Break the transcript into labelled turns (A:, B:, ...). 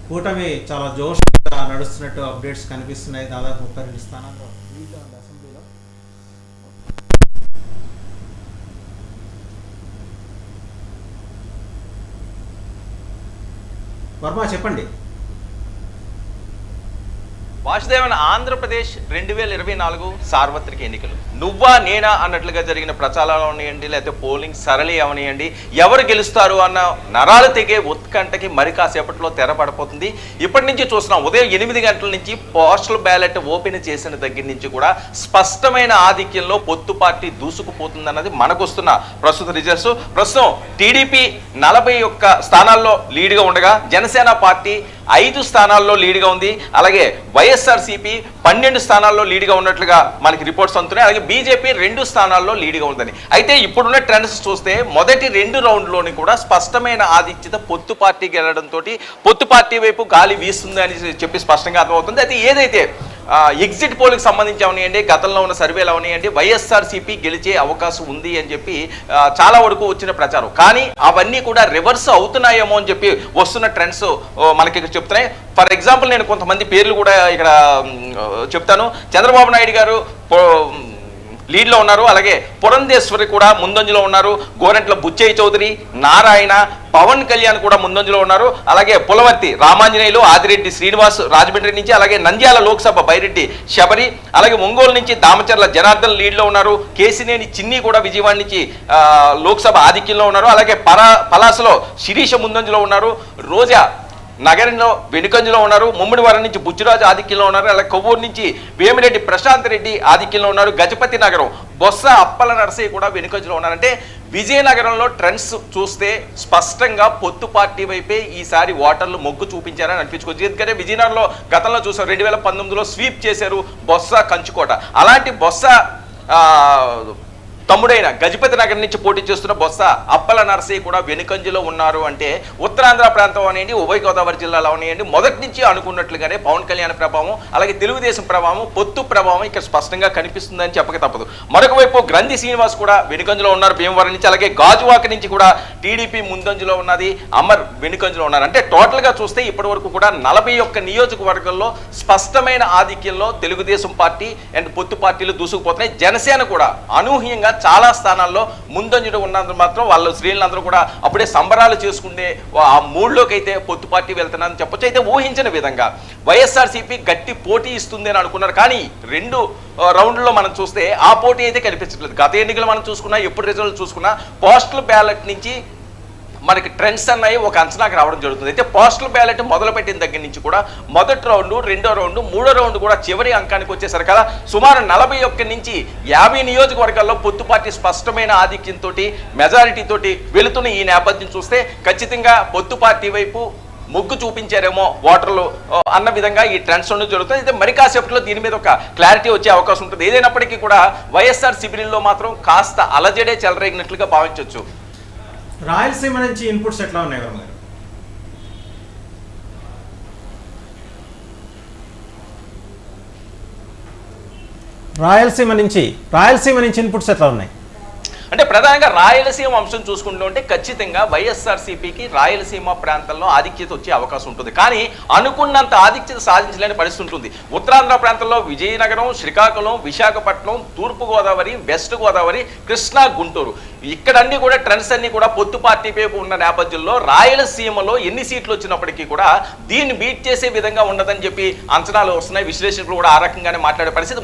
A: కూటమి చాలా జోష్గా నడుస్తున్నట్టు అప్డేట్స్ కనిపిస్తున్నాయి. దాదాపు 32 స్థానాల్లో లీడ్లో ఉంది అసెంబ్లీలో. వర్మ చెప్పండి.
B: వాసుదేవన్, ఆంధ్రప్రదేశ్ 2024 సార్వత్రిక ఎన్నికలు నువ్వా నేనా అన్నట్లుగా జరిగిన ప్రచారాలు అవనియండి, లేకపోతే పోలింగ్ సరళి అవనియండి, ఎవరు గెలుస్తారు అన్న నరాలు తెగే ఉత్కంఠకి మరి కాసేపట్లో తెరపడిపోతుంది. ఇప్పటి నుంచి చూస్తున్నాం, ఉదయం 8 గంటల నుంచి పోస్టల్ బ్యాలెట్ ఓపెన్ చేసిన దగ్గర నుంచి కూడా స్పష్టమైన ఆధిక్యంలో పొత్తు పార్టీ దూసుకుపోతుంది అన్నది మనకు వస్తున్న ప్రస్తుత రిజల్ట్స్. ప్రస్తుతం టీడీపీ 41 స్థానాల్లో లీడ్గా ఉండగా జనసేన పార్టీ 5 స్థానాల్లో లీడ్గా ఉంది. అలాగే వైఎస్ఆర్సీపీ 12 స్థానాల్లో లీడ్గా ఉన్నట్లుగా మనకి రిపోర్ట్స్ అందుతున్నాయి. అలాగే బీజేపీ 2 స్థానాల్లో లీడ్గా ఉందని. అయితే ఇప్పుడున్న ట్రెండ్స్ చూస్తే మొదటి 2 రౌండ్లోని కూడా స్పష్టమైన ఆధిక్యత పొత్తు పార్టీ గెలవడంతో పొత్తు పార్టీ వైపు గాలి వీస్తుంది అని చెప్పి స్పష్టంగా అర్థమవుతుంది. అయితే ఏదైతే ఎగ్జిట్ పోల్కి సంబంధించి అవనియండి, గతంలో ఉన్న సర్వేలు అవనియండి, వైఎస్ఆర్సీపీ గెలిచే అవకాశం ఉంది అని చెప్పి చాలా వరకు వచ్చిన ప్రచారం. కానీ అవన్నీ కూడా రివర్స్ అవుతున్నాయేమో అని చెప్పి వస్తున్న ట్రెండ్స్ మనకి ఇక్కడ చెప్తున్నాయి. ఫర్ ఎగ్జాంపుల్ నేను కొంతమంది పేర్లు కూడా ఇక్కడ చెప్తాను. చంద్రబాబు నాయుడు గారు లీడ్లో ఉన్నారు. అలాగే పురంధేశ్వరి కూడా ముందంజలో ఉన్నారు. గోరంట్ల బుచ్చయ్య చౌదరి, నారాయణ, పవన్ కళ్యాణ్ కూడా ముందంజలో ఉన్నారు. అలాగే పులవర్తి రామాంజనేయులు, ఆదిరెడ్డి శ్రీనివాస్ రాజమండ్రి నుంచి, అలాగే నంద్యాల లోక్సభ బైరెడ్డి శబరి, అలాగే ఒంగోలు నుంచి దామచర్ల జనార్దన్ లీడ్లో ఉన్నారు. కేసినేని చిన్ని కూడా విజయవాడ నుంచి లోక్సభ ఆధిక్యంలో ఉన్నారు. అలాగే పలాసలో శిరీష ముందంజలో ఉన్నారు. రోజా నగరంలో వెనుకంజలో ఉన్నారు. ముమ్మిడివరం నుంచి బుచ్చిరాజు ఆధిక్యంలో ఉన్నారు. అలాగే కొవ్వూరు నుంచి వేమిరెడ్డి ప్రశాంత్ రెడ్డి ఆధిక్యంలో ఉన్నారు. గజపతి నగరం బొత్స అప్పల నరసయ్య కూడా వెనుకంజలో ఉన్నారంటే విజయనగరంలో ట్రెండ్స్ చూస్తే స్పష్టంగా పొత్తు పార్టీ వైపే ఈసారి ఓటర్లు మొగ్గు చూపించారని అనిపించుకోవచ్చు. ఎందుకంటే విజయనగరంలో గతంలో చూసారు, 2019లో స్వీప్ చేశారు బొత్స కంచుకోట. అలాంటి బొత్స తమ్ముడైన గజపతి నగర్ నుంచి పోటీ చేస్తున్న బొత్స అప్పల నరసయ్య కూడా వెనుకంజలో ఉన్నారు. అంటే ఉత్తరాంధ్ర ప్రాంతం అనేవి ఉభయ గోదావరి జిల్లాలో ఉన్నాయండి. మొదటి నుంచి అనుకున్నట్లుగానే పవన్ కళ్యాణ్ ప్రభావం, అలాగే తెలుగుదేశం ప్రభావం, పొత్తు ప్రభావం ఇక్కడ స్పష్టంగా కనిపిస్తుందని చెప్పక తప్పదు. మరొక వైపు గ్రంథి శ్రీనివాస్ కూడా వెనుకంజలో ఉన్నారు భీమవరం నుంచి. అలాగే గాజువాక నుంచి కూడా టీడీపీ ముందంజలో ఉన్నది, అమర్ వెనుకంజలో ఉన్నారు. అంటే టోటల్గా చూస్తే ఇప్పటి వరకు కూడా 41 నియోజకవర్గాల్లో స్పష్టమైన ఆధిక్యంలో తెలుగుదేశం పార్టీ అండ్ పొత్తు పార్టీలు దూసుకుపోతున్నాయి. జనసేన కూడా అనూహ్యంగా చాలా స్థానాల్లో ముందంజలో ఉన్నందుకు మాత్రం వాళ్ళ శ్రేణులందరూ కూడా అప్పుడే సంబరాలు చేసుకునే ఆ మూడ్లోకి అయితే పొత్తు పార్టీ వెళ్తున్నారని చెప్పొచ్చు. అయితే ఊహించిన విధంగా వైఎస్ఆర్సీపీ గట్టి పోటీ ఇస్తుంది అని అనుకున్నారు. కానీ 2 రౌండ్లో మనం చూస్తే ఆ పోటీ అయితే కనిపించట్లేదు. గత ఎన్నికలు మనం చూసుకున్నా, ఎప్పుడు రిజల్ట్ చూసుకున్నా పోస్టల్ బ్యాలెట్ నుంచి మనకి ట్రెండ్స్ అన్నాయి ఒక అంచనాకు రావడం జరుగుతుంది. అయితే పోస్టల్ బ్యాలెట్ మొదలుపెట్టిన దగ్గర నుంచి కూడా మొదటి రౌండ్, 2వ రౌండ్, 3వ రౌండ్ కూడా చివరి అంకానికి వచ్చేసరికల్లా సుమారు 41 నుంచి 50 నియోజకవర్గాల్లో పొత్తు పార్టీ స్పష్టమైన ఆధిక్యంతో మెజారిటీ తోటి వెళుతున్న ఈ నేపథ్యం చూస్తే ఖచ్చితంగా పొత్తు పార్టీ వైపు మొగ్గు చూపించారేమో ఓటర్లు అన్న విధంగా ఈ ట్రెండ్స్ ఉండడం జరుగుతుంది. అయితే మరి కాసేపట్లో దీని మీద ఒక క్లారిటీ వచ్చే అవకాశం ఉంటుంది. ఏదైనప్పటికీ కూడా వైఎస్ఆర్ శిబిరంలో మాత్రం కాస్త అలజడే చెలరేగినట్లుగా భావించవచ్చు.
A: రాయలసీమ నుంచి ఇన్పుట్స్ ఎట్లా ఉన్నాయి వర్మ గారు? రాయలసీమ నుంచి ఇన్పుట్స్ ఎట్లా ఉన్నాయి
B: అంటే ప్రధానంగా రాయలసీమ అంశం చూసుకుంటూ ఉంటే ఖచ్చితంగా వైఎస్ఆర్సీపీకి రాయలసీమ ప్రాంతంలో ఆధిక్యత వచ్చే అవకాశం ఉంటుంది. కానీ అనుకున్నంత ఆధిక్యత సాధించలేని పరిస్థితి ఉంటుంది. ఉత్తరాంధ్ర ప్రాంతంలో విజయనగరం, శ్రీకాకుళం, విశాఖపట్నం, తూర్పుగోదావరి, వెస్ట్ గోదావరి, కృష్ణా, గుంటూరు ఇక్కడన్నీ కూడా ట్రెండ్స్ అన్ని కూడా పొత్తు పార్టీ వైపు ఉన్న నేపథ్యంలో రాయలసీమలో ఎన్ని సీట్లు వచ్చినప్పటికీ కూడా దీన్ని బీట్ చేసే విధంగా ఉండదని చెప్పి అంచనాలు వస్తున్నాయి. విశ్లేషకులు కూడా ఆ రకంగానే మాట్లాడే పరిస్థితి.